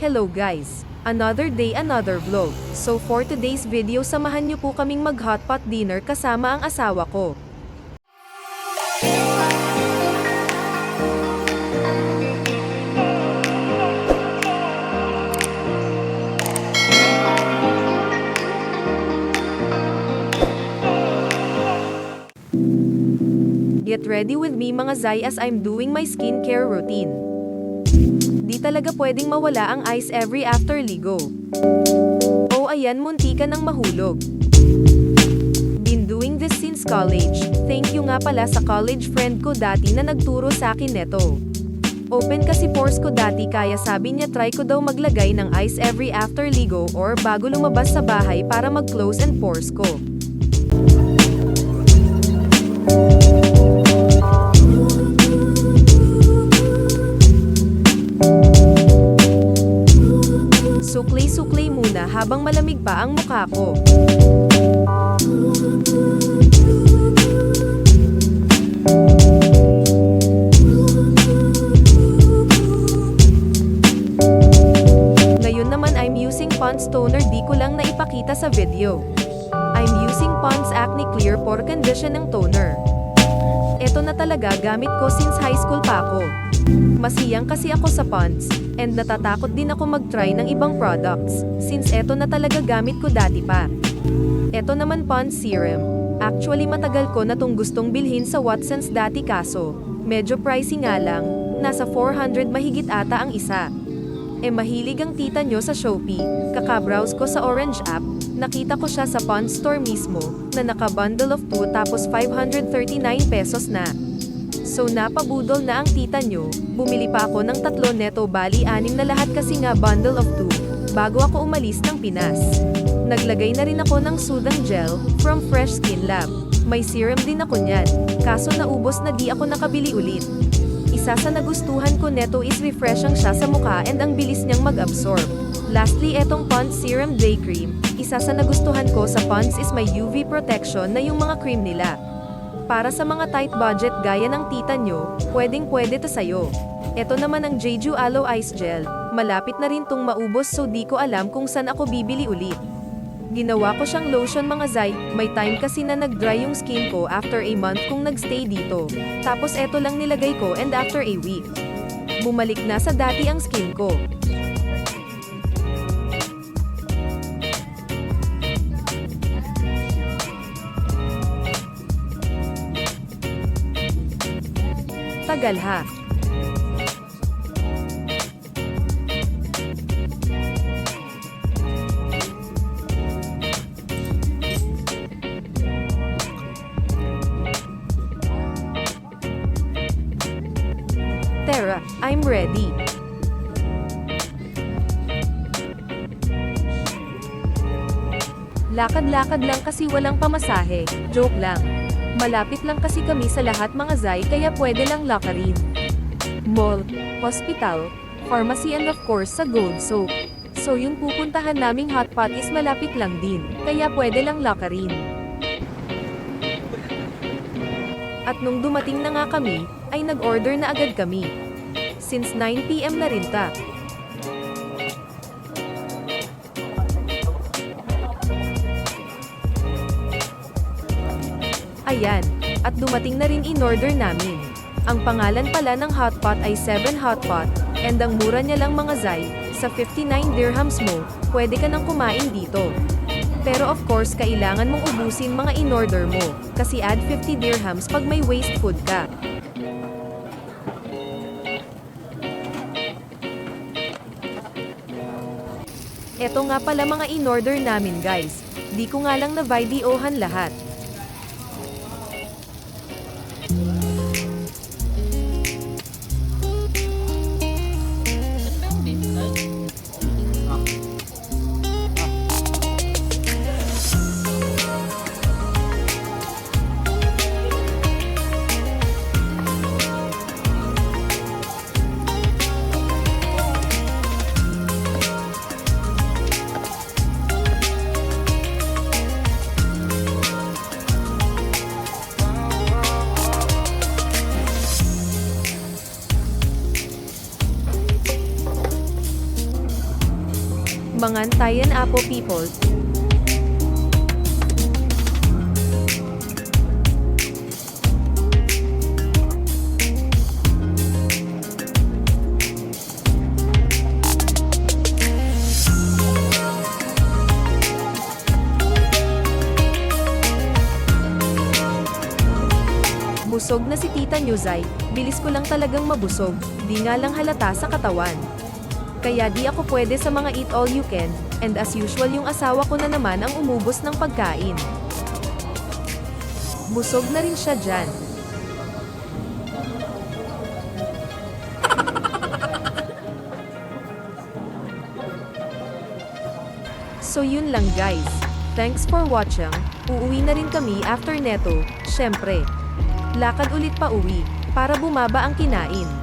Hello guys! Another day another vlog. So for today's video samahan niyo po kaming mag hotpot dinner kasama ang asawa ko. Get ready with me mga Zai as I'm doing my skincare routine. Di talaga pwedeng mawala ang ice every after ligo. Oh ayan, munti ka nang mahulog. Been doing this since college. Thank you nga pala sa college friend ko dati na nagturo sa akin neto. Open kasi pores ko dati kaya sabi niya try ko daw maglagay ng ice every after ligo or bago lumabas sa bahay para mag-close and pores ko. Suklay-suklay muna habang malamig pa ang mukha ko. Ngayon naman I'm using Pond's toner, di ko lang naipakita sa video. I'm using Pond's Acne Clear Pore Conditioning Toner. Ito na talaga gamit ko since high school pa ako. Masiyang kasi ako sa Pond's, and natatakot din ako mag-try ng ibang products, since eto na talaga gamit ko dati pa. Eto naman Pond's Serum. Actually matagal ko na tong gustong bilhin sa Watsons dati kaso, medyo pricey nga lang, nasa 400 mahigit ata ang isa. Mahilig ang tita nyo sa Shopee, kakabrowse ko sa Orange app, nakita ko siya sa Pond's store mismo, na naka-bundle of 2 tapos 539 pesos na. So napabudol na ang tita nyo, bumili pa ako ng 3 neto bali 6 na lahat kasi nga bundle of 2, bago ako umalis ng Pinas. Naglagay na rin ako ng Soothing Gel, from Fresh Skin Lab. May serum din ako niyan, kaso naubos na di ako nakabili ulit. Isa sa nagustuhan ko neto is refreshing siya sa mukha and ang bilis niyang mag-absorb. Lastly etong Pond's Serum Day Cream, isa sa nagustuhan ko sa Pond's is may UV protection na yung mga cream nila. Para sa mga tight budget gaya ng tita nyo, pwedeng-pwede to sayo. Ito naman ang Jeju Aloe Ice Gel, malapit na rin tong maubos so di ko alam kung saan ako bibili ulit. Ginawa ko siyang lotion mga Zai, may time kasi na nag-dry yung skin ko after a month kung nagstay dito. Tapos eto lang nilagay ko and after a week, bumalik na sa dati ang skin ko. Tagal ha. Tara, I'm ready. Lakad-lakad lang kasi walang pamasahe, joke lang. Malapit lang kasi kami sa lahat mga Zai kaya pwede lang lakarin. Mall, hospital, pharmacy and of course sa Gold Soap. So yung pupuntahan naming hotpot is malapit lang din, kaya pwede lang lakarin. At nung dumating na nga kami, ay nag-order na agad kami. Since 9 PM na rin ta. Ayan, at dumating na rin in-order namin. Ang pangalan pala ng hotpot ay 7 Hotpot, and ang mura niya lang mga Zai, sa 59 dirhams mo, pwede ka nang kumain dito. Pero of course kailangan mong ubusin mga in-order mo, kasi add 50 dirhams pag may waste food ka. Eto nga pala mga in-order namin guys, di ko nga lang na-videohan lahat. Mga Antayan Apo people. Busog na si Tita Nuzay, bilis ko lang talagang mabusog, di nga lang halata sa katawan. Kaya di ako pwede sa mga eat all you can, and as usual yung asawa ko na naman ang umubos ng pagkain. Busog na rin siya dyan. So yun lang guys. Thanks for watching. Uuwi na rin kami after neto, syempre. Lakad ulit pa uwi, para bumaba ang kinain.